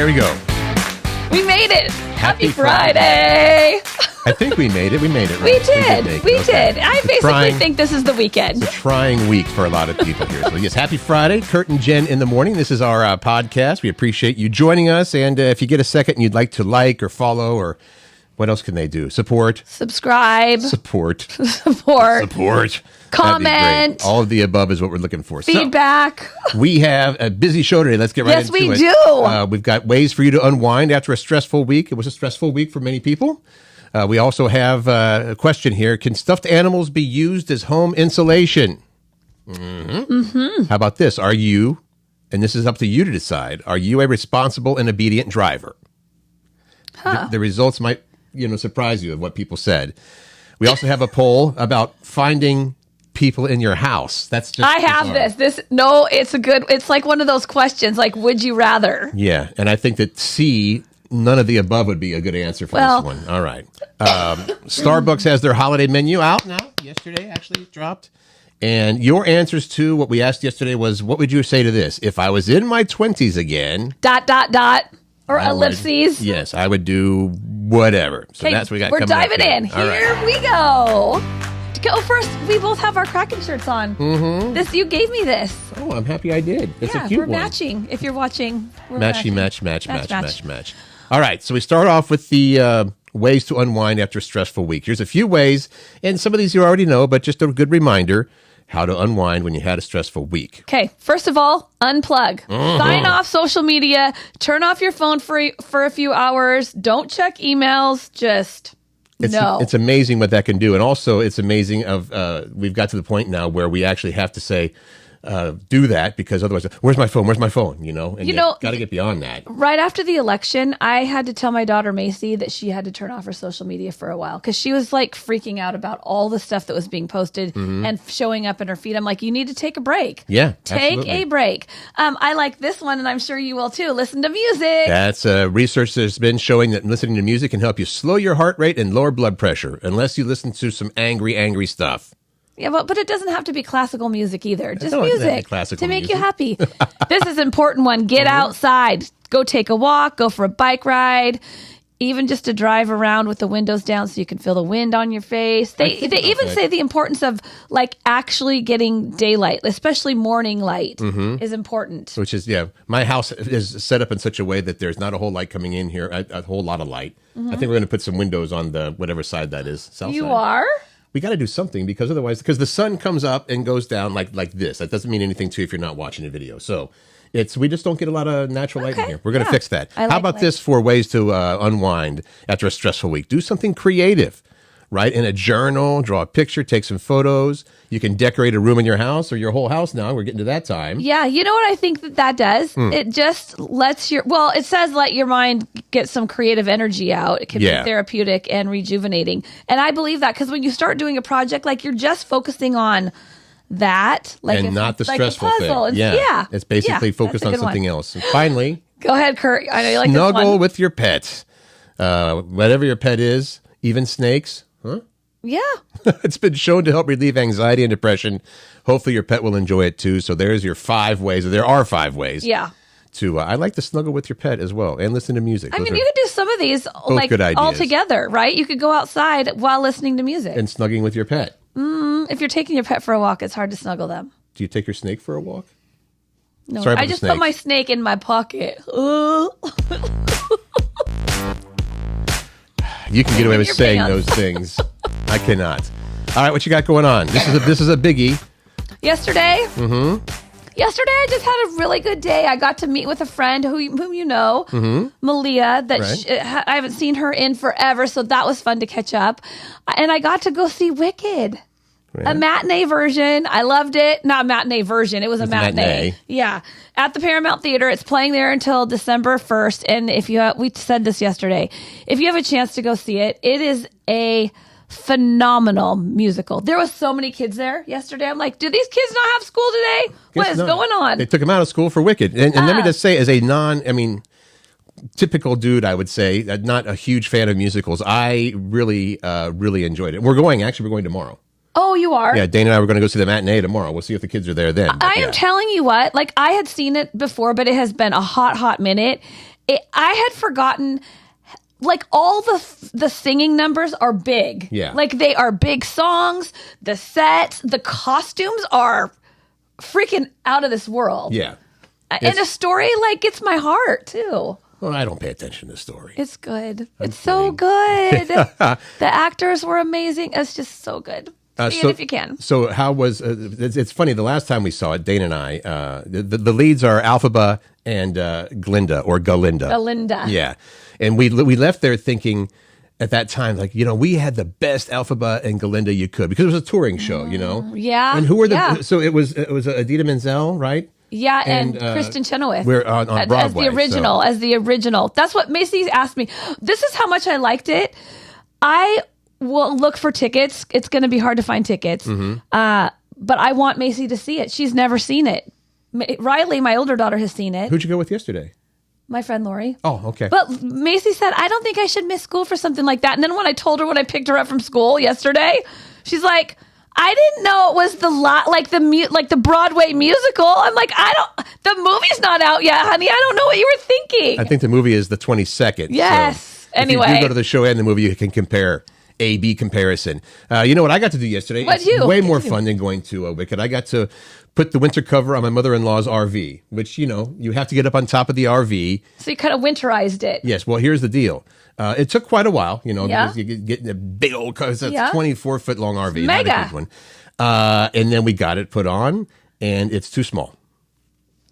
There we go. We made it. Happy Friday. I think we made it. We made it. Right? We did. I basically think this is the weekend. It's a trying week for a lot of people here. So yes, happy Friday. Curt and Jen in the morning. This is our podcast. We appreciate you joining us. And if you get a second and you'd like to like or follow or what else can they do? Support. Subscribe. Support. Support. Comment. All of the above is what we're looking for. Feedback. So, we have a busy show today. Let's get right into it. Yes, we do. We've got ways for you to unwind after a stressful week. It was a stressful week for many people. We also have a question here. Can stuffed animals be used as home insulation? How about this? Are you, and this is up to you to decide, are you a responsible and obedient driver? The results might surprise you of what people said. We also have a poll about finding people in your house. That's just I have bizarre. It's like one of those questions, like, would you rather? Yeah, and I think that C, none of the above would be a good answer for this one. All right. Starbucks has their holiday menu out now. Yesterday, actually, it dropped. And your answers to what we asked yesterday was, what would you say to this? If I was in my 20s again... ... Or ellipses. Yes, I would do whatever. So that's what we got coming up. We're diving in. Here we go. Go first. We both have our Kraken shirts on. Mm-hmm. You gave me this. Oh, I'm happy I did. It's a cute one. We're matching. If you're watching, we're matchy, match. All right, so we start off with the ways to unwind after a stressful week. Here's a few ways, and some of these you already know, but just a good reminder. How to unwind when you had a stressful week. Okay, first of all, unplug. Sign off social media. Turn off your phone for a few hours. Don't check emails. It's amazing what that can do. And also, it's amazing we've got to the point now where we actually have to say, do that, because otherwise, where's my phone? And you got to get beyond that. Right after the election, I had to tell my daughter Macy that she had to turn off her social media for a while because she was like freaking out about all the stuff that was being posted and showing up in her feed. I'm like, you need to take a break. Yeah, take a break. I like this one, and I'm sure you will too. Listen to music. That's research that's been showing that listening to music can help you slow your heart rate and lower blood pressure, unless you listen to some angry stuff. Yeah, but it doesn't have to be classical music either. Just music to make you happy. This is an important one. Get outside. Go take a walk. Go for a bike ride. Even just to drive around with the windows down so you can feel the wind on your face. They even say the importance of like actually getting daylight, especially morning light, is important. Which is, my house is set up in such a way that there's not a whole light coming in here, a whole lot of light. I think we're going to put some windows on the whatever side that is. South you side. Are? We got to do something because the sun comes up and goes down like this. That doesn't mean anything to you if you're not watching a video. So we just don't get a lot of natural light in here. We're going to fix that. How about this for ways to unwind after a stressful week? Do something creative. Write in a journal, draw a picture, take some photos. You can decorate a room in your house or your whole house now. We're getting to that time. Yeah, you know what I think that does? It just lets it says let your mind get some creative energy out. It can be therapeutic and rejuvenating. And I believe that because when you start doing a project, like you're just focusing on that. And not the stressful thing. It's basically focused on something else. And finally. Go ahead, Curt. I know you like this one. Snuggle with your pets. Whatever your pet is, even snakes. Huh? Yeah. It's been shown to help relieve anxiety and depression. Hopefully your pet will enjoy it too. So there's your 5 ways. There are 5 ways. Yeah. I like to snuggle with your pet as well and listen to music. You could do some of these like all together, right? You could go outside while listening to music. And snuggling with your pet. If you're taking your pet for a walk, it's hard to snuggle them. Do you take your snake for a walk? No, I just put my snake in my pocket. You can get away with saying those things. I cannot. All right, what you got going on? This is a biggie. Yesterday? Yesterday, I just had a really good day. I got to meet with a friend whom you know, Malia, that I haven't seen her in forever, so that was fun to catch up. And I got to go see Wicked. A matinee version. I loved it. Not a matinee version. It was a matinee. Yeah. At the Paramount Theater. It's playing there until December 1st. And we said this yesterday. If you have a chance to go see it, it is a phenomenal musical. There was so many kids there yesterday. I'm like, do these kids not have school today? What is going on? They took them out of school for Wicked. And let me just say, as a typical dude, I would say, not a huge fan of musicals. I really enjoyed it. We're going tomorrow. Oh, you are? Yeah, Dana and I were going to go see the matinee tomorrow. We'll see if the kids are there then. I am telling you what, like I had seen it before, but it has been a hot minute. I had forgotten, like, all the singing numbers are big. Yeah. Like, they are big songs. The sets, the costumes are freaking out of this world. Yeah. And a story, like, gets my heart, too. Well, I don't pay attention to the story. It's good. It's so good. The actors were amazing. It's just so good. See it if you can. So how was, it's funny, the last time we saw it, Dane and I, the leads are Alphaba and Glinda, or Galinda. Galinda. Yeah. And we left there thinking at that time, like, we had the best Alphaba and Galinda you could, because it was a touring show, Yeah. And who were so it was Idina Menzel, right? Yeah, and Kristen Chenoweth. We're on Broadway. As the original. That's what Macy asked me. This is how much I liked it. I will look for tickets. It's going to be hard to find tickets. But I want Macy to see it. She's never seen it. Riley, my older daughter, has seen it. Who'd you go with yesterday? My friend Lori. Oh, okay. But Macy said, I don't think I should miss school for something like that. And then when I told her when I picked her up from school yesterday, she's like, I didn't know it was the Broadway musical. I'm like, the movie's not out yet, honey. I don't know what you were thinking. I think the movie is the 22nd. Yes. So anyway. If you do go to the show and the movie, you can compare. A-B comparison. You know what I got to do yesterday? What'd It's you? way more fun than going to Wicked. I got to put the winter cover on my mother-in-law's RV, which, you have to get up on top of the RV. So you kind of winterized it. Yes. Well, here's the deal. It took quite a while, Yeah. because you get a big old, it's a 24-foot long RV. Mega. Not a huge one. And then we got it put on, and it's too small.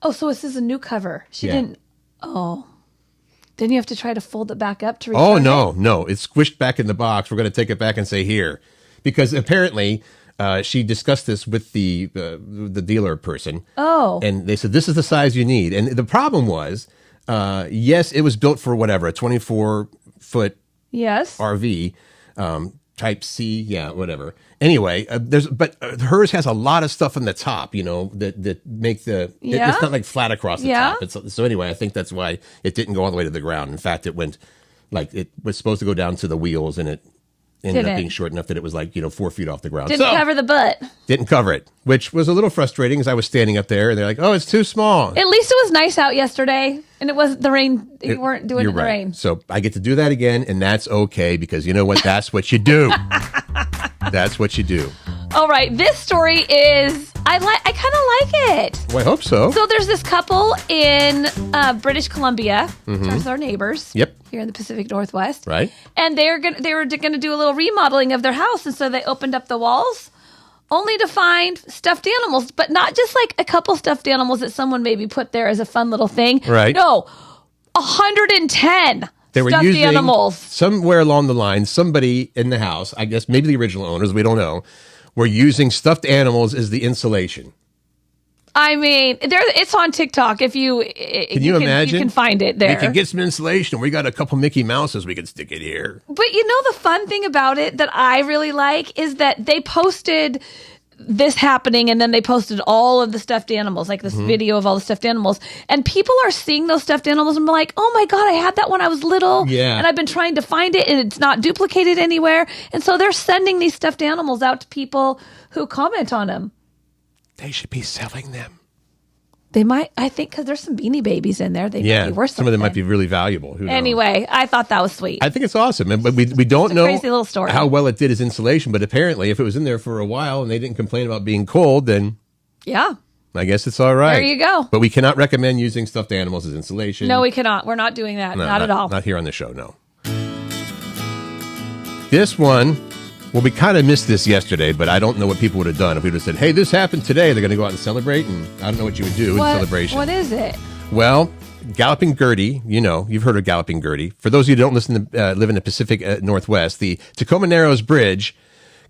Oh, so this is a new cover. She Yeah. didn't. Oh. Then you have to try to fold it back up to Oh, return it? no. It's squished back in the box. We're going to take it back and say, here. Because apparently she discussed this with the dealer person. Oh. And they said, this is the size you need. And the problem was, yes, it was built for whatever, a 24-foot Yes. RV, type C, yeah, whatever. Anyway, but hers has a lot of stuff on the top, that make it's not like flat across the top. So anyway, I think that's why it didn't go all the way to the ground. In fact, it went it was supposed to go down to the wheels, and it ended up being short enough that it was 4 feet off the ground. Didn't cover the butt. Didn't cover it, which was a little frustrating as I was standing up there, and they're like, oh, it's too small. At least it was nice out yesterday, and it wasn't the rain. You weren't doing it in the rain. So I get to do that again, and that's okay, because you know what? That's what you do. That's what you do. All right. This story is, I kind of like it. Well, I hope so. So there's this couple in British Columbia, which are our neighbors. Yep. Here in the Pacific Northwest. Right. And they were gonna do a little remodeling of their house, and so they opened up the walls, only to find stuffed animals, but not just like a couple stuffed animals that someone maybe put there as a fun little thing. Right. No, 110. They were stuffed using, animals. somewhere along the line, somebody in the house, I guess maybe the original owners, we don't know, were using stuffed animals as the insulation. I mean, it's on TikTok. If you can you imagine? You can find it there. We can get some insulation. We got a couple Mickey Mouses we can stick it here. But the fun thing about it that I really like is that they posted this happening, and then they posted all of the stuffed animals, like this video of all the stuffed animals, and people are seeing those stuffed animals and be like, oh my God, I had that when I was little, and I've been trying to find it, and it's not duplicated anywhere. And so they're sending these stuffed animals out to people who comment on them. They should be selling them. They might, I think, because there's some Beanie Babies in there. They might be worth something. Some of them might be really valuable. Who knows? Anyway, I thought that was sweet. I think it's awesome. But we don't know crazy little story. How well it did as insulation. But apparently, if it was in there for a while and they didn't complain about being cold, then I guess it's all right. There you go. But we cannot recommend using stuffed animals as insulation. No, we cannot. We're not doing that. No, not at all. Not here on the show, no. This one, well, we kind of missed this yesterday, but I don't know what people would have done if we would have said, hey, this happened today. They're going to go out and celebrate, and I don't know what you would do in celebration. What is it? Well, Galloping Gertie, you've heard of Galloping Gertie. For those of you who don't live in the Pacific Northwest, the Tacoma Narrows Bridge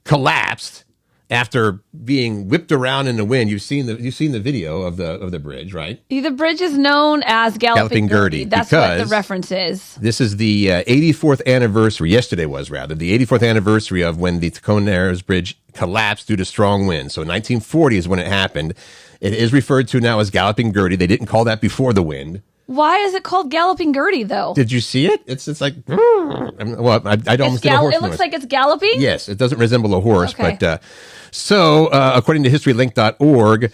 collapsed after being whipped around in the wind. You've seen the video of the bridge, right? The bridge is known as Galloping Gertie. That's what the reference is. This is the 84th anniversary. Yesterday was rather the 84th anniversary of when the Tacoma Narrows Bridge collapsed due to strong winds. So 1940 is when it happened. It is referred to now as Galloping Gertie. They didn't call that before the wind. Why is it called Galloping Gertie, though? Did you see it? It's like, well, I almost did a horse It looks like it's galloping? Yes, it doesn't resemble a horse. Okay. But so according to historylink.org,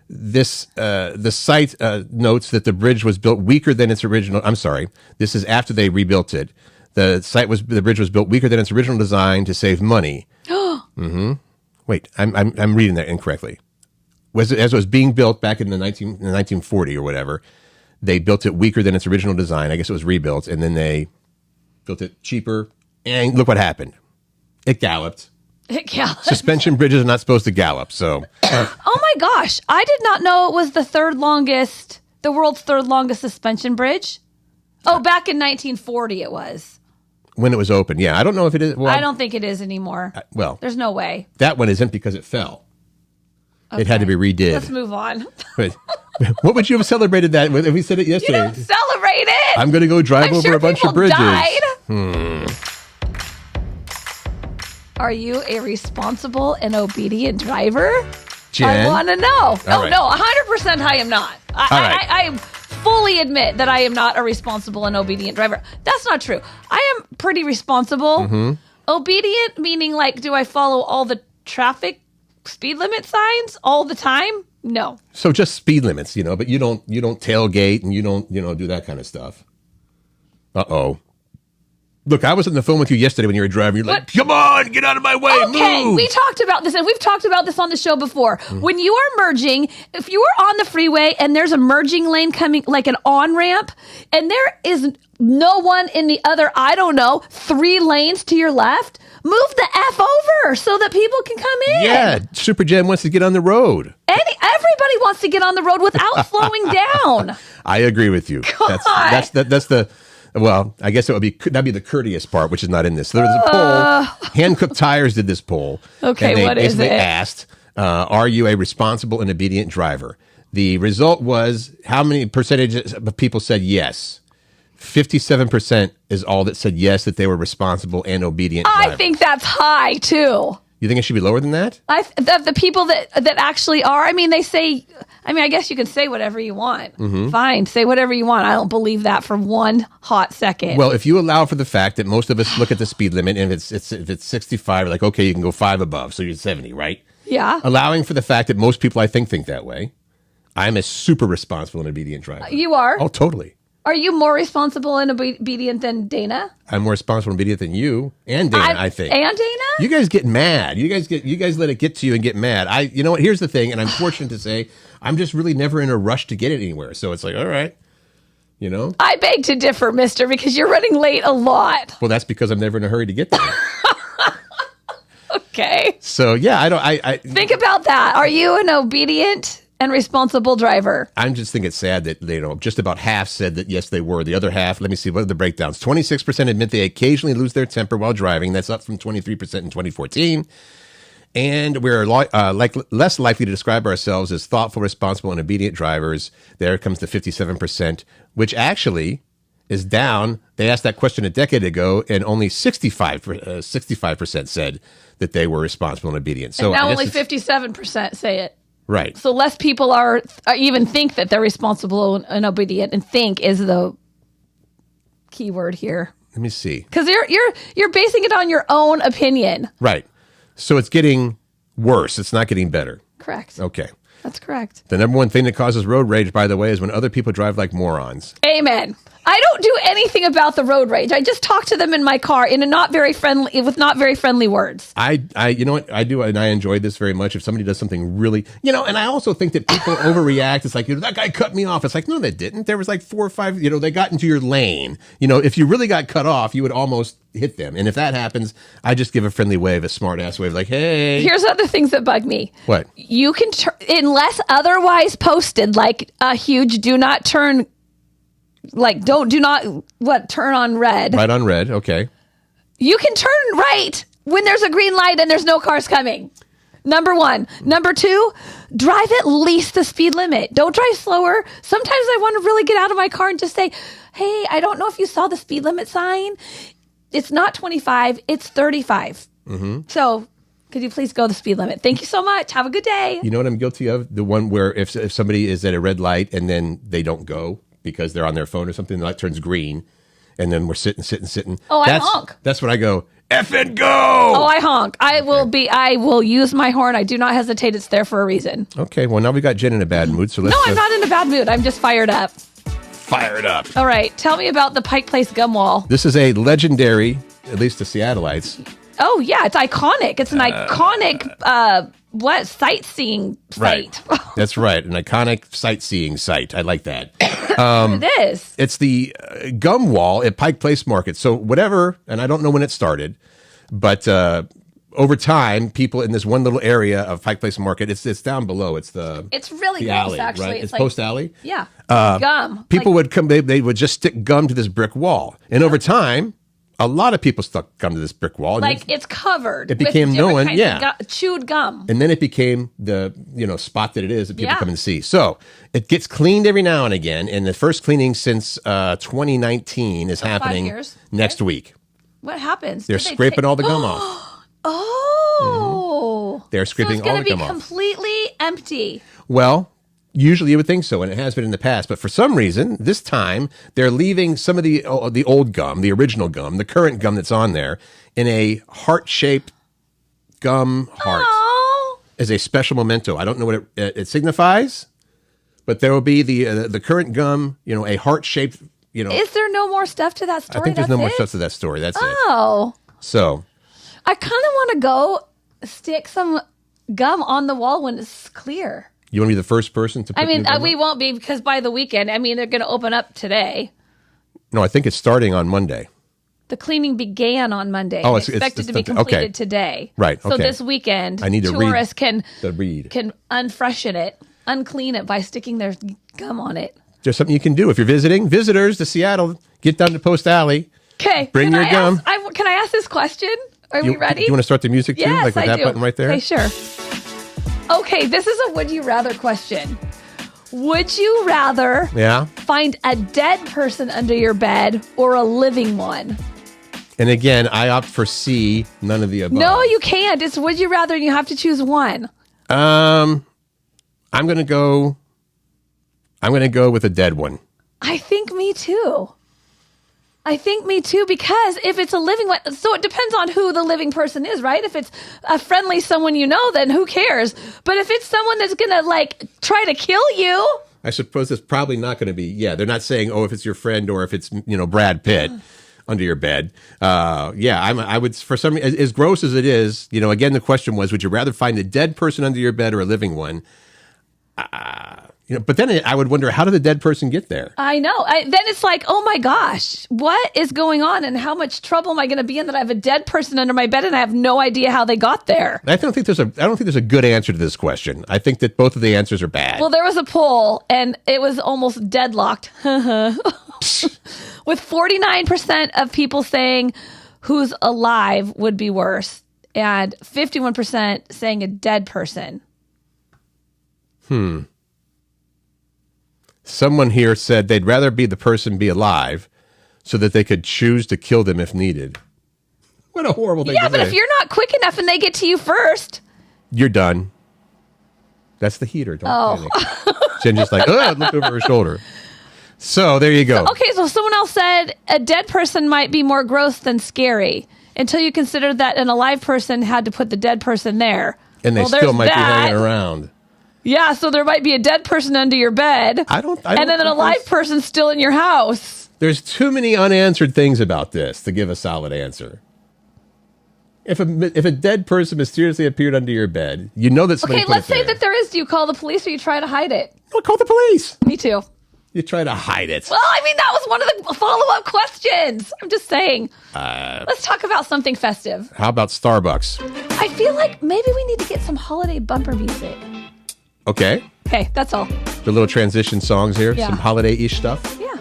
the site notes that the bridge was built weaker than its original. I'm sorry. This is after they rebuilt it. The bridge was built weaker than its original design to save money. Wait, I'm reading that incorrectly. As it was being built back in the 1940 or whatever, they built it weaker than its original design. I guess it was rebuilt, and then they built it cheaper. And look what happened. It galloped. It galloped. Suspension bridges are not supposed to gallop, so. Oh my gosh. I did not know it was the world's third longest suspension bridge. Oh, back in 1940 it was. When it was open, yeah. I don't know if it is. Well, I don't think it is anymore. There's no way. That one isn't because it fell. Okay. It had to be redid. Let's move on. What would you have celebrated that with if we said it yesterday? You don't celebrate it. I'm going to go drive over a bunch of bridges. Died. Are you a responsible and obedient driver? Jen? I want to know. All right. No, 100% I am not. I fully admit that I am not a responsible and obedient driver. That's not true. I am pretty responsible. Mm-hmm. Obedient meaning like, do I follow all the traffic speed limit signs all the time? No. So just speed limits, but you don't tailgate and you don't, do that kind of stuff. Uh-oh. Look, I was on the phone with you yesterday when you were driving. You're like, come on, get out of my way, okay, move. We talked about this, and we've talked about this on the show before. When you are merging, if you are on the freeway and there's a merging lane coming, like an on-ramp, and there is no one in the other, 3 lanes to your left, move the F over so that people can come in. Yeah, Super Jen wants to get on the road. Everybody wants to get on the road without slowing down. I agree with you. God. That's the... Well, I guess that'd be the courteous part, which is not in this. So there was a poll. Hand-Cooked Tires did this poll. Okay, and they what is basically it? asked, are you a responsible and obedient driver? The result was, how many percentage of people said yes? 57% is all that said yes, that they were responsible and obedient drivers. I think that's high, too. You think it should be lower than that? The people that actually are, they say, I guess you can say whatever you want. Mm-hmm. Fine, say whatever you want. I don't believe that for one hot second. Well, if you allow for the fact that most of us look at the speed limit, and if it's 65, like, okay, you can go 5 above, so you're 70, right? Yeah. Allowing for the fact that most people, I think that way, I'm a super responsible and obedient driver. You are? Oh, totally. Are you more responsible and obedient than Dana? I'm more responsible and obedient than you and Dana, I think. And Dana? You guys get mad. You guys let it get to you and get mad. You know what? Here's the thing, and I'm fortunate to say I'm just really never in a rush to get it anywhere. So it's like, all right, I beg to differ, mister, because you're running late a lot. Well, that's because I'm never in a hurry to get there. Okay. So yeah, I think about that. Are you an obedient and responsible driver? I'm just think it's sad that just about half said that yes they were. The other half, let me see, what are the breakdowns? 26% admit they occasionally lose their temper while driving. That's up from 23% in 2014. And we're less likely to describe ourselves as thoughtful, responsible, and obedient drivers. There comes the 57%, which actually is down. They asked that question a decade ago, and only 65% said that they were responsible and obedient. So and now only 57% say it. Right. So less people are even think that they're responsible and obedient, and think is the key word here. Let me see. Because you're basing it on your own opinion. Right. So it's getting worse. It's not getting better. Correct. Okay. That's correct. The number one thing that causes road rage, by the way, is when other people drive like morons. Amen. I don't do anything about the road rage. I just talk to them in my car with not very friendly words. You know what I do, and I enjoy this very much. If somebody does something really, and I also think that people overreact. It's like, that guy cut me off. It's like, no, they didn't. There was like 4 or 5. They got into your lane. If you really got cut off, you would almost hit them. And if that happens, I just give a friendly wave, a smart ass wave, like, hey. Here's other things that bug me. What? You can unless otherwise posted, like a huge do not turn. Like, do not turn on red. Right on red, okay. You can turn right when there's a green light and there's no cars coming. Number 1. Number 2, drive at least the speed limit. Don't drive slower. Sometimes I want to really get out of my car and just say, hey, I don't know if you saw the speed limit sign. It's not 25, it's 35. Mm-hmm. So could you please go the speed limit? Thank you so much. Have a good day. You know what I'm guilty of? The one where if somebody is at a red light and then they don't go because they're on their phone or something, the light turns green, and then we're sitting. Oh, I honk. That's what I go. effing go. Oh, I honk. I will use my horn. I do not hesitate. It's there for a reason. Okay, well, now we got Jen in a bad mood, so let's... No, I'm not in a bad mood. I'm just fired up. Fired up. All right, tell me about the Pike Place gum wall. This is a legendary, at least to Seattleites. Oh, yeah, it's iconic. It's an iconic, sightseeing site. Right. That's right, an iconic sightseeing site. I like that. It is. It's the gum wall at Pike Place Market. So whatever, and I don't know when it started, but over time, people in this one little area of Pike Place Market, it's down below. It's really the close, alley, actually. right? It's like, Post Alley? Yeah. Gum. People would come, they would just stick gum to this brick wall. And over time, a lot of people stuck gum to this brick wall. Like it's covered. It became known, chewed gum. And then it became the spot that it is that people come and see. So it gets cleaned every now and again. And the first cleaning since 2019 is happening next week. What happens? They're scraping all the gum off. Oh. They're scraping all the gum off. So it's going to be completely empty. Well, usually you would think so, and it has been in the past. But for some reason, this time, they're leaving some of the old gum, the original gum, the current gum that's on there, in a heart-shaped gum heart as a special memento. I don't know what it signifies, but there will be the current gum, a heart-shaped, Is there no more stuff to that story? I think there's no more stuff to that story. That's it. Oh. So. I kind of want to go stick some gum on the wall when it's clear. You want to be the first person to put we won't be, because by the weekend, they're going to open up today. No, I think it's starting on Monday. The cleaning began on Monday. Oh, it's expected to be completed today. Right, So this weekend, I need to tourists can unfreshen it, unclean it by sticking their gum on it. There's something you can do. If you're visiting, visitors to Seattle, get down to Post Alley. Okay. Bring your gum. Can I ask this question? Are we ready? Do you want to start the music too? Yes, like with that button right there? Okay, sure. Okay, this is a would you rather question. Would you rather find a dead person under your bed or a living one? And again, I opt for C, none of the above. No, you can't. It's would you rather and you have to choose one. I'm going to go with a dead one. I think me too. Because if it's a living one, so it depends on who the living person is, right? If it's a friendly someone then who cares? But if it's someone that's going to try to kill you. I suppose it's probably not going to be, they're not saying, if it's your friend or if it's, Brad Pitt under your bed. I would, for some, as gross as it is, again, the question was, would you rather find a dead person under your bed or a living one? But then I would wonder, how did the dead person get there? I know. Then it's like, oh my gosh, what is going on, and how much trouble am I going to be in that I have a dead person under my bed and I have no idea how they got there? I don't think there's a good answer to this question. I think that both of the answers are bad. Well, there was a poll and it was almost deadlocked, with 49% of people saying who's alive would be worse, and 51% saying a dead person. Someone here said they'd rather be the person be alive so that they could choose to kill them if needed. What a horrible thing to say. Yeah, but if you're not quick enough and they get to you first. You're done. That's the heater. Don't panic. Jen just looked over her shoulder. So there you go. So someone else said a dead person might be more gross than scary until you consider that an alive person had to put the dead person there. And they still might be hanging around. Yeah, so there might be a dead person under your bed. And then an alive person still in your house. There's too many unanswered things about this to give a solid answer. If a dead person mysteriously appeared under your bed, that somebody put it there. Okay, let's say that there is. Do you call the police or you try to hide it? Well, call the police. Me too. You try to hide it. Well, that was one of the follow-up questions. I'm just saying. Let's talk about something festive. How about Starbucks? I feel like maybe we need to get some holiday bumper music. Okay, that's all. The little transition songs here, some holiday-ish stuff. Yeah.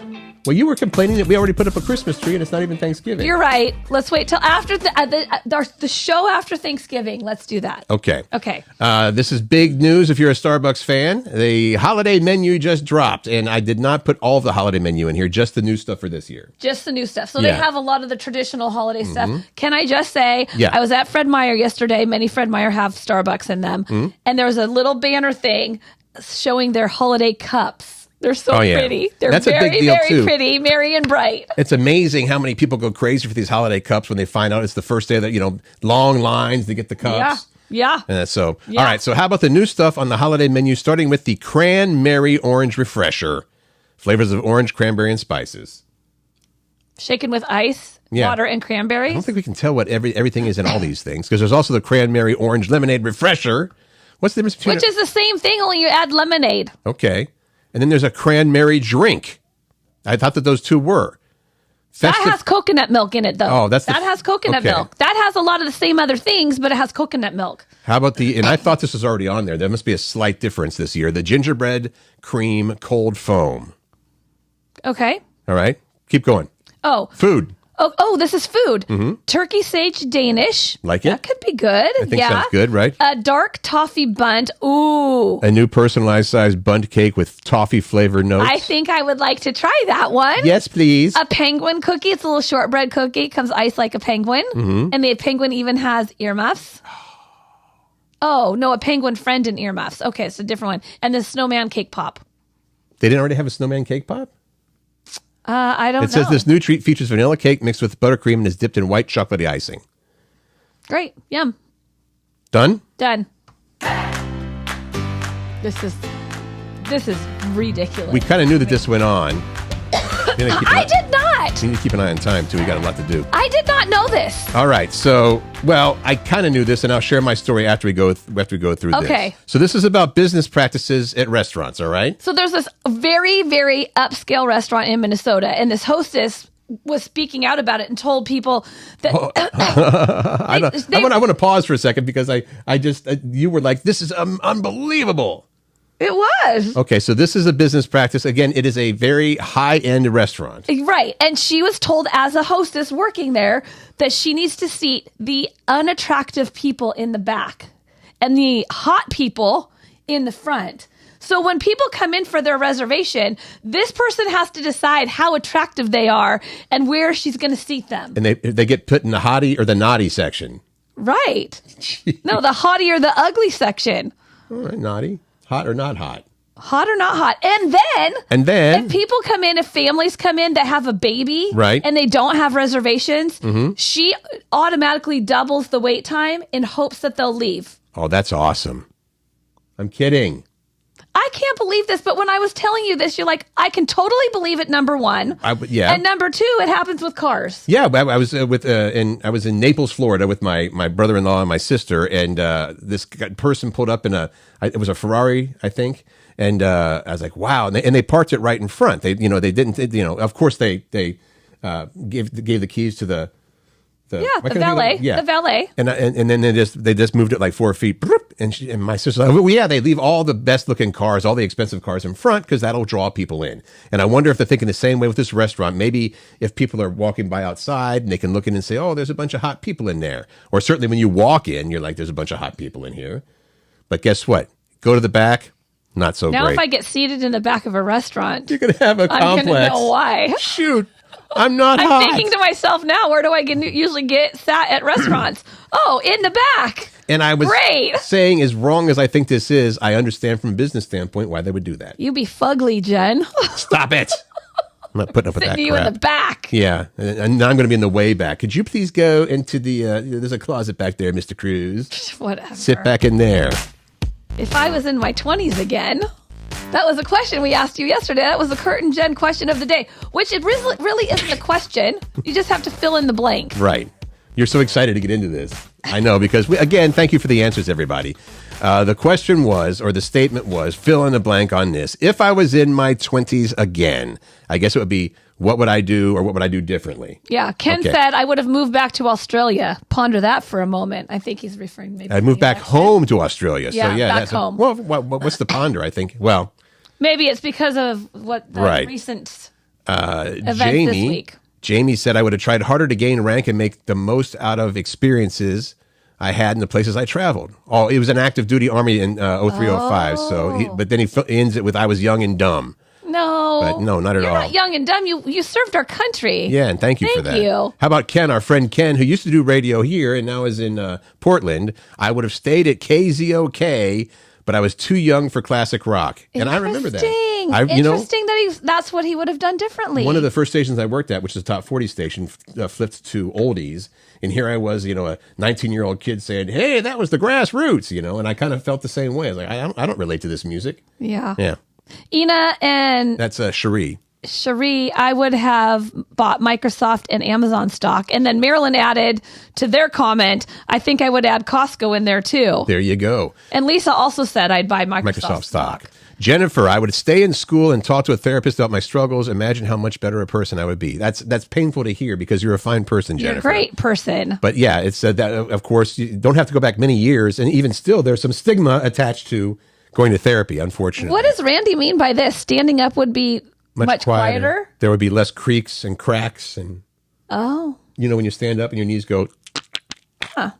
Well, you were complaining that we already put up a Christmas tree and it's not even Thanksgiving. You're right. Let's wait till after the show after Thanksgiving. Let's do that. Okay. Okay. This is big news if you're a Starbucks fan. The holiday menu just dropped, and I did not put all of the holiday menu in here, just the new stuff for this year. Just the new stuff. So they have a lot of the traditional holiday stuff. Can I just say, I was at Fred Meyer yesterday. Many Fred Meyer have Starbucks in them. And there was a little banner thing showing their holiday cups. They're so pretty. They're That's very, a big deal very too. pretty, merry and bright. It's amazing how many people go crazy for these holiday cups when they find out it's the first day that, long lines to get the cups. Yeah. And all right. So how about the new stuff on the holiday menu, starting with the Cranberry Orange Refresher. Flavors of orange, cranberry, and spices. Shaken with ice, water, and cranberries. I don't think we can tell what everything is in all these things, because there's also the Cranberry Orange Lemonade Refresher. What's the difference between Which is the same thing, only you add lemonade. Okay. And then there's a cranberry drink. I thought that those two were. That has coconut milk in it, though. Oh, that has coconut milk. That has a lot of the same other things, but it has coconut milk. How about and I thought this was already on there. There must be a slight difference this year. The gingerbread cream cold foam. Okay. All right. Keep going. Oh. Food. Oh, this is food. Mm-hmm. Turkey sage Danish. Like it? That could be good. I think sounds good, right? A dark toffee bunt. Ooh. A new personalized sized bunt cake with toffee flavor notes. I think I would like to try that one. Yes, please. A penguin cookie. It's a little shortbread cookie. It comes iced like a penguin. Mm-hmm. And the penguin even has earmuffs. Oh, no, a penguin friend in earmuffs. Okay, it's a different one. And the snowman cake pop. They didn't already have a snowman cake pop? I don't know. It says this new treat features vanilla cake mixed with buttercream and is dipped in white chocolatey icing. Great. Yum. Done? Done. This is ridiculous. We kind of knew that this went on. I did not. You need to keep an eye on time, too. We got a lot to do. I did not know this. All right. So, I kind of knew this, and I'll share my story after we go through this. Okay. So this is about business practices at restaurants, all right? So there's this very, very upscale restaurant in Minnesota, and this hostess was speaking out about it and told people that... I want to pause for a second because you were like, this is unbelievable. It was. Okay, so this is a business practice. Again, it is a very high-end restaurant. Right. And she was told as a hostess working there that she needs to seat the unattractive people in the back and the hot people in the front. So when people come in for their reservation, this person has to decide how attractive they are and where she's going to seat them. And they get put in the hottie or the naughty section. Right. No, the hottie or the ugly section. All right, naughty. Hot or not hot? Hot or not hot. And then if people come in, if families come in that have a baby, right, and they don't have reservations, she automatically doubles the wait time in hopes that they'll leave. Oh, that's awesome. I'm kidding. I can't believe this, but when I was telling you this, you're like, I can totally believe it, number one. Yeah. And number two, it happens with cars. Yeah, I was I was in Naples, Florida with my brother-in-law and my sister, and this person pulled up in it was a Ferrari, I think, and I was like, wow, and they parked it right in front. They didn't, of course they gave the keys to the valet. The valet. And then they just moved it like 4 feet. And my sister's like, well, yeah, they leave all the best looking cars, all the expensive cars in front because that'll draw people in. And I wonder if they're thinking the same way with this restaurant. Maybe if people are walking by outside and they can look in and say, oh, there's a bunch of hot people in there. Or certainly when you walk in, you're like, there's a bunch of hot people in here. But guess what? Go to the back. Not so great. Now, if I get seated in the back of a restaurant, you're going to have a complex. I'm going to know why. Shoot. I'm not hot. I'm thinking to myself now, where do I usually get sat at restaurants? Oh, in the back. And I was saying, as wrong as I think this is, I understand from a business standpoint why they would do that. You be fugly, Jen. Stop it. I'm not putting up with that crap. You in the back. Yeah. And now I'm going to be in the way back. Could you please go into the, there's a closet back there, Mr. Cruz. Whatever. Sit back in there. If I was in my 20s again... That was a question we asked you yesterday. That was the Curt and Jen question of the day, which it really isn't a question. You just have to fill in the blank. Right. You're so excited to get into this. I know, because, again, thank you for the answers, everybody. The question was, or the statement was, fill in the blank on this. If I was in my 20s again, I guess it would be, what would I do or what would I do differently? Yeah. Ken said, I would have moved back to Australia. Ponder that for a moment. I think he's referring maybe. I'd move back home to Australia. Yeah, so, yeah, back home. Well, what's the ponder, I think? Well, maybe it's because of what the recent events this week. Jamie said I would have tried harder to gain rank and make the most out of experiences I had in the places I traveled. Oh, it was an active duty Army in 0305. So, but then he ends it with I was young and dumb. No. But no, not at all. You're not young and dumb. You served our country. Yeah, and thank you for that. Thank you. How about Ken, our friend Ken, who used to do radio here and now is in Portland? I would have stayed at KZOK, but I was too young for classic rock. And I remember that. Interesting that that's what he would have done differently. One of the first stations I worked at, which is a top 40 station, flipped to oldies. And here I was, a 19-year-old kid saying, hey, that was the Grassroots, and I kind of felt the same way. I was like, I don't relate to this music. Yeah. Yeah. Ina and... That's Cherie. Cherie, I would have bought Microsoft and Amazon stock. And then Marilyn added to their comment, I think I would add Costco in there too. There you go. And Lisa also said I'd buy Microsoft stock. Jennifer, I would stay in school and talk to a therapist about my struggles. Imagine how much better a person I would be. That's painful to hear because you're a fine person, Jennifer. You're a great person. But yeah, it's that, of course, you don't have to go back many years. And even still, there's some stigma attached to going to therapy, unfortunately. What does Randy mean by this? Standing up would be much quieter? There would be less creaks and cracks. And oh. When you stand up and your knees go. Huh.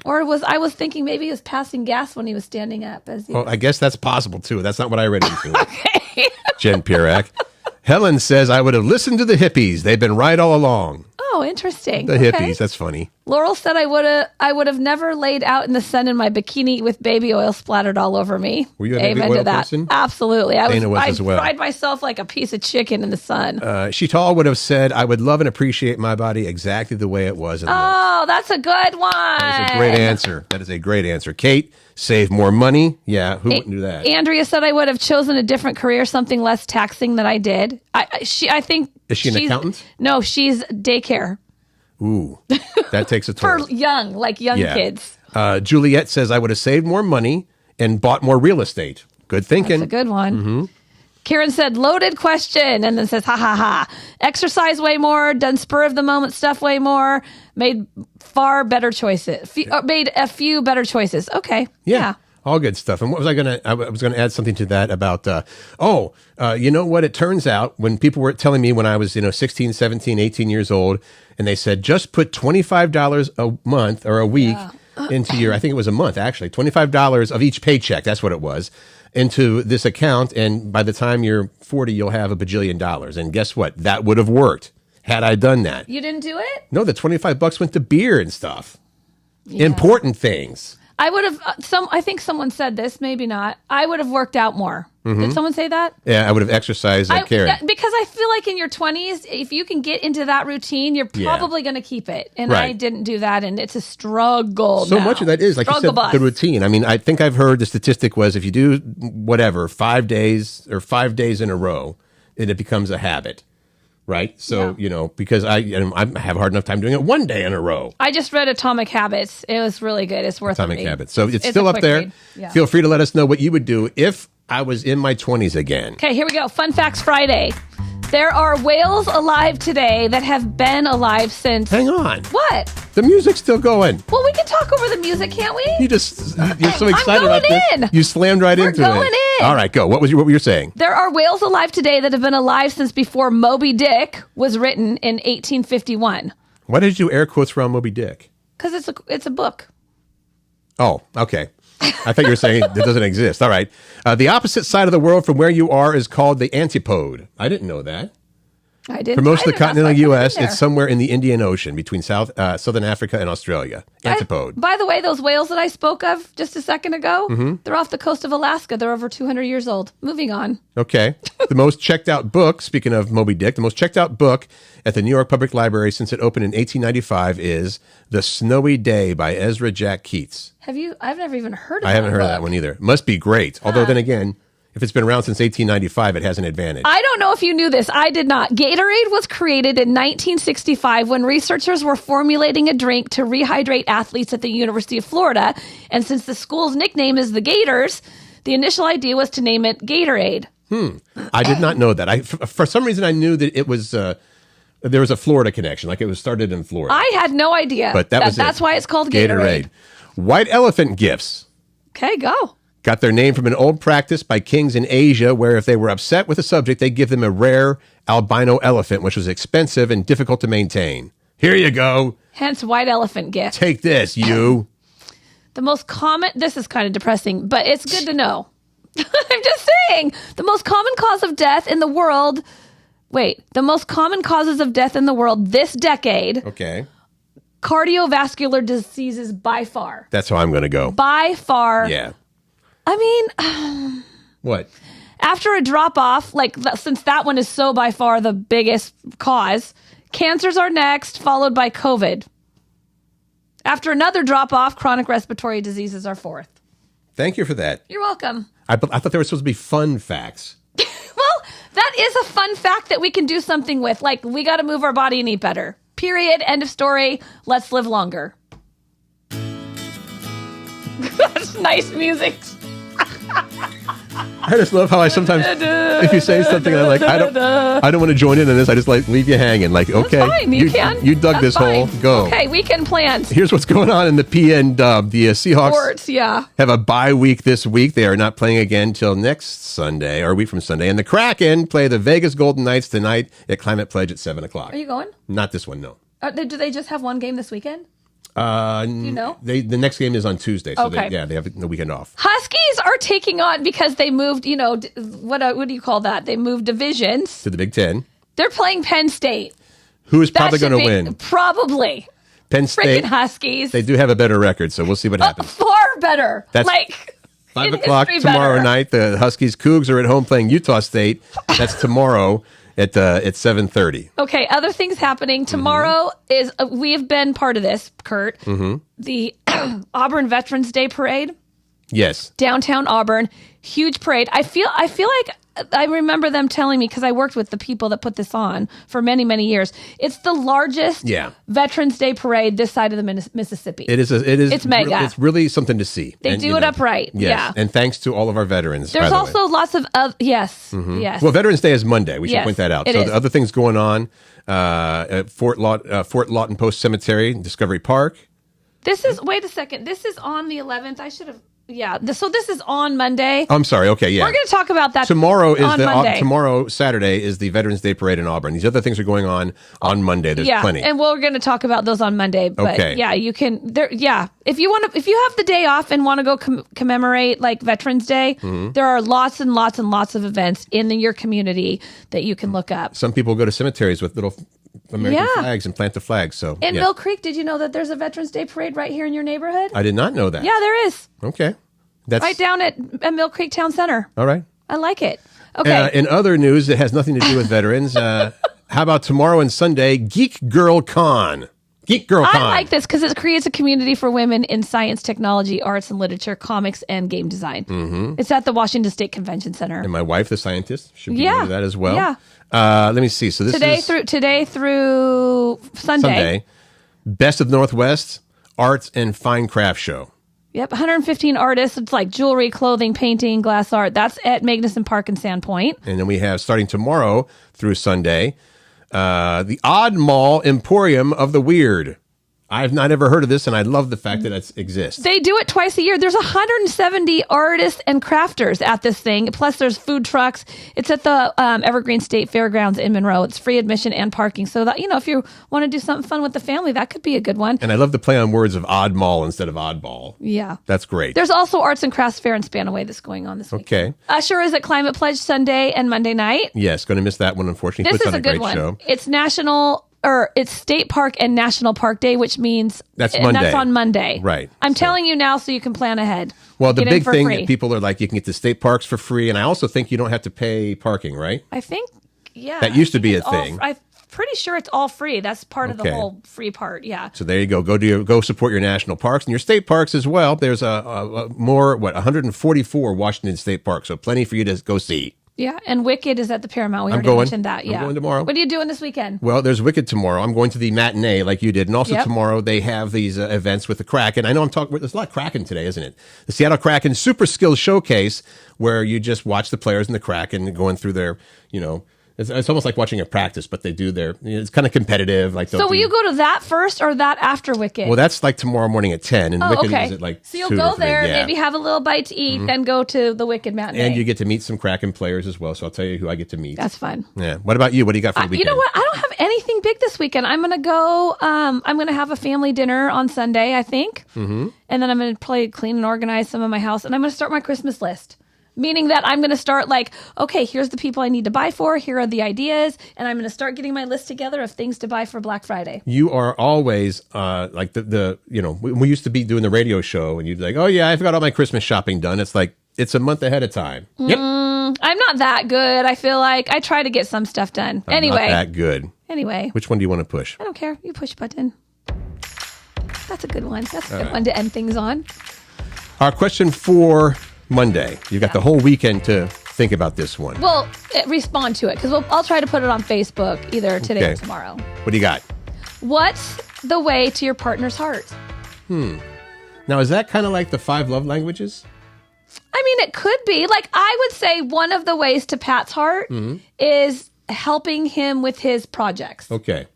Or I was thinking maybe he was passing gas when he was standing up. I guess that's possible, too. That's not what I read into. Okay. Jen Pirak. Helen says, I would have listened to the hippies. They've been right all along. Oh, interesting. The hippies. That's funny. Laurel said I would have never laid out in the sun in my bikini with baby oil splattered all over me. Were you a baby oil person? Absolutely. I fried myself like a piece of chicken in the sun. Sheetal would have said, I would love and appreciate my body exactly the way it was. That's a good one. That is a great answer. That is a great answer. Kate, save more money. Yeah, who wouldn't do that? Andrea said I would have chosen a different career, something less taxing than I did. I think. Is she an accountant? No, she's daycare. Ooh, that takes a toll. For young kids. Juliet says, I would have saved more money and bought more real estate. Good thinking. That's a good one. Mm-hmm. Karen said, loaded question, and then says, ha, ha, ha. Exercise way more, done spur of the moment stuff way more, made far better choices. Made a few better choices. Okay. Yeah. All good stuff. And what was I going to, I was going to add something to that about, you know what? It turns out when people were telling me when I was, 16, 17, 18 years old, and they said, just put $25 a month or a week into your, I think it was a month actually, $25 of each paycheck. That's what it was, into this account. And by the time you're 40, you'll have $1 bajillion. And guess what? That would have worked had I done that. You didn't do it? No, the $25 went to beer and stuff. Yeah. Important things. I would have, I think someone said this, maybe not. I would have worked out more. Mm-hmm. Did someone say that? Yeah, I would have exercised like Karen. Because I feel like in your 20s, if you can get into that routine, you're probably going to keep it. And I didn't do that, and it's a struggle So much of that is, like you said, the routine. I mean, I think I've heard the statistic was if you do 5 days in a row, it becomes a habit. Right. So, because I have a hard enough time doing it one day in a row. I just read Atomic Habits. It was really good. It's worth Atomic Habits. So it's still up there. Yeah. Feel free to let us know what you would do if I was in my 20s again. Okay, here we go. Fun Facts Friday. There are whales alive today that have been alive since... Hang on. What? The music's still going. Well, we can talk over the music, can't we? You're so excited about this. You slammed right into it. We're going in. All right, go. What were you saying? There are whales alive today that have been alive since before Moby Dick was written in 1851. Why did you air quotes around Moby Dick? Because it's a book. Oh, okay. I thought you were saying it doesn't exist. All right. The opposite side of the world from where you are is called the antipode. I didn't know that. I didn't. For most of the continental U.S., it's somewhere in the Indian Ocean between Southern Africa and Australia. Antipode. By the way, those whales that I spoke of just a second ago, they're off the coast of Alaska. They're over 200 years old. Moving on. Okay. The most checked out book, speaking of Moby Dick, the most checked out book at the New York Public Library since it opened in 1895 is The Snowy Day by Ezra Jack Keats. Have you? I've never even heard of that. I haven't heard of that one either. Must be great. Although then again, if it's been around since 1895, it has an advantage. I don't know if you knew this. I did not. Gatorade was created in 1965 when researchers were formulating a drink to rehydrate athletes at the University of Florida. And since the school's nickname is the Gators, the initial idea was to name it Gatorade. I did not know that. For some reason, I knew that it was... there was a Florida connection, like it was started in Florida. I had no idea. But that's why it's called Gatorade. White elephant gifts. Okay, go. Got their name from an old practice by kings in Asia where if they were upset with a subject, they'd give them a rare albino elephant, which was expensive and difficult to maintain. Here you go. Hence white elephant gift. Take this, you. The most common, this is kind of depressing, but it's good to know. I'm just saying, the most common cause of death in the world, the most common causes of death in the world this decade. Okay. Cardiovascular diseases by far. That's how I'm going to go. By far. Yeah. I mean, What? after a drop off, since that one is so by far the biggest cause, cancers are next, followed by COVID. After another drop off, chronic respiratory diseases are fourth. Thank you for that. You're welcome. I thought they were supposed to be fun facts. Well, that is a fun fact that we can do something with. Like, we got to move our body and eat better. Period. End of story. Let's live longer. That's nice music. I just love how I sometimes, if you say something, I'm like, I don't want to join in on this. I just leave you hanging. Like, okay, that's fine. You can. You dug That's this fine. hole. Go. Okay, weekend plans. Here's what's going on in the PN The Seahawks Sports, yeah. have a bye week this week. They are not playing again till next Sunday, or a week from Sunday. And the Kraken play the Vegas Golden Knights tonight at Climate Pledge at 7 o'clock. Are you going? Not this one, no. Do they just have one game this weekend? You know? The next game is on Tuesday, so Okay. they have the weekend off. Huskies are taking on, because they moved, what do you call that? They moved divisions. To the Big Ten. They're playing Penn State. Who is That probably should going to be- win? Probably. Penn Freaking State. Huskies. They do have a better record, so we'll see what happens. Far better. That's 5 o'clock tomorrow night. The Huskies Cougs are at home playing Utah State. That's tomorrow at 7:30. Okay, other things happening. Tomorrow is, we have been part of this, Curt. The Auburn Veterans Day Parade. Yes. Downtown Auburn. Huge parade. I feel like I remember them telling me, because I worked with the people that put this on for many, many years. It's the largest Veterans Day parade this side of the Mississippi. It is. It's mega. It's really something to see. They do it upright. Yes. Yeah. And thanks to all of our veterans. There's by the also way. lots of yes. Well, Veterans Day is Monday. We should Yes, point that out. it So is. the other things going on at Fort Lawton Post Cemetery, Discovery Park. Wait a second. This is on the 11th. I should have. Yeah. So this is on Monday. I'm sorry. Okay. Yeah. We're going to talk about that Tomorrow is on Monday. tomorrow, Saturday, is the Veterans Day Parade in Auburn. These other things are going on Monday. There's plenty. And we're going to talk about those on Monday. But Okay. yeah, you can. If you have the day off and want to go commemorate like Veterans Day, there are lots and lots and lots of events in your community that you can look up. Some people go to cemeteries with little American Yeah. flags and plant the flags. So In Mill Creek, did you know that there's a Veterans Day Parade right here in your neighborhood? I did not know that. Yeah, there is. Okay. That's Right down at Mill Creek Town Center. all right. I like it. Okay. In other news that has nothing to do with veterans, how about tomorrow and Sunday, Geek Girl Con? Geek Girl Con. I like this because it creates a community for women in science, technology, arts and literature, comics, and game design. It's at the Washington State Convention Center. And my wife, the scientist, should be into that as well. Yeah. Let me see. So this Today through Sunday. Best of Northwest Arts and Fine Craft Show. Yep, 115 artists. It's like jewelry, clothing, painting, glass art. That's at Magnuson Park in Sandpoint. And then we have, starting tomorrow through Sunday, the Odd Mall Emporium of the Weird. I've not ever heard of this, and I love the fact that it exists. They do it twice a year. There's 170 artists and crafters at this thing. Plus, there's food trucks. It's at the Evergreen State Fairgrounds in Monroe. It's free admission and parking. So that, if you want to do something fun with the family, that could be a good one. And I love the play on words of odd mall instead of oddball. Yeah. That's great. There's also Arts and Crafts Fair in Spanaway that's going on this week. Okay. Usher is at Climate Pledge Sunday and Monday night. Yes, going to miss that one, unfortunately. This Puts is on a good great one. show. It's State Park and National Park Day, which means That's Monday. That's on Monday. Right. I'm telling you now so you can plan ahead. Well, the Get in big for thing, free. people are like, you can get to state parks for free, and I also think you don't have to pay parking, right? I think, yeah. That used to be it's a thing. I'm pretty sure it's all free. That's part of the Okay. whole free part. Yeah. So there you go. Go support your national parks and your state parks as well. There's 144 Washington state parks, so plenty for you to go see. Yeah. And Wicked is at the Paramount. We I'm already going. mentioned that. I'm Yeah. going tomorrow. What are you doing this weekend? Well, there's Wicked tomorrow. I'm going to the matinee like you did. And also Yep. tomorrow they have these events with the Kraken. I know there's a lot of Kraken today, isn't it? The Seattle Kraken Super Skills Showcase, where you just watch the players in the Kraken going through their, it's almost like watching a practice, but they do it's kind of competitive. So will you go to that first or that after Wicked? Well, that's like tomorrow morning at 10. And Wicked okay. is at like So you'll 2 or go 3. there, Yeah. maybe have a little bite to eat, then go to the Wicked matinee. And you get to meet some Kraken players as well. So I'll tell you who I get to meet. That's fun. Yeah. What about you? What do you got for the weekend? You know what? I don't have anything big this weekend. I'm going to go, I'm going to have a family dinner on Sunday, I think. Mm-hmm. And then I'm going to clean and organize some of my house. And I'm going to start my Christmas list. Meaning that I'm going to start okay, here's the people I need to buy for. Here are the ideas. And I'm going to start getting my list together of things to buy for Black Friday. You are always like we used to be doing the radio show and you'd be like, oh yeah, I've got all my Christmas shopping done. It's like, It's a month ahead of time. Yep. I'm not that good. I feel like I try to get some stuff done. Anyway. Not that good. Anyway. Which one do you want to push? I don't care. You push button. That's a good one. That's a good one to end things on. Our question for Monday. You've got the whole weekend to think about this one. Well, respond to it because I'll try to put it on Facebook either today or tomorrow. What do you got? What's the way to your partner's heart? Now, is that kind of like the 5 love languages? I mean, it could be. Like, I would say one of the ways to Pat's heart is helping him with his projects. Okay.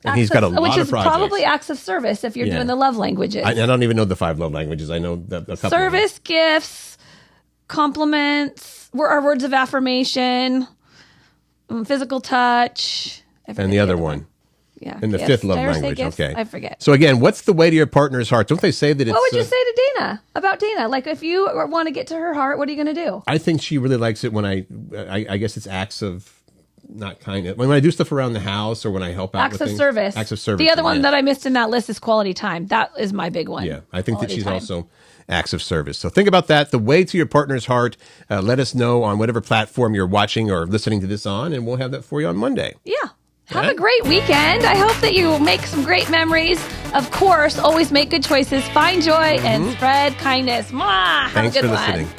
And he's got a lot of projects. Which is probably acts of service if you're doing the love languages. I don't even know the 5 love languages. I know a couple. Service, gifts, compliments, our words of affirmation, physical touch. And the other one. Yeah. And the 5th love language. Okay. I forget. So again, what's the way to your partner's heart? Don't they say that it's... What would you say to Dana about Dana? Like, if you want to get to her heart, what are you going to do? I think she really likes it when I guess it's acts of... Not kind of when I do stuff around the house or when I help out acts with of things. service. Acts of service. The other one that I missed in that list is quality time. That is my big one. Yeah, I think that she's also acts of service. So think about that. The way to your partner's heart. Let us know on whatever platform you're watching or listening to this on, and we'll have that for you on Monday. Yeah. Have a great weekend. I hope that you make some great memories. Of course, always make good choices, find joy, and spread kindness. Mwah! Have Thanks a good for one. listening.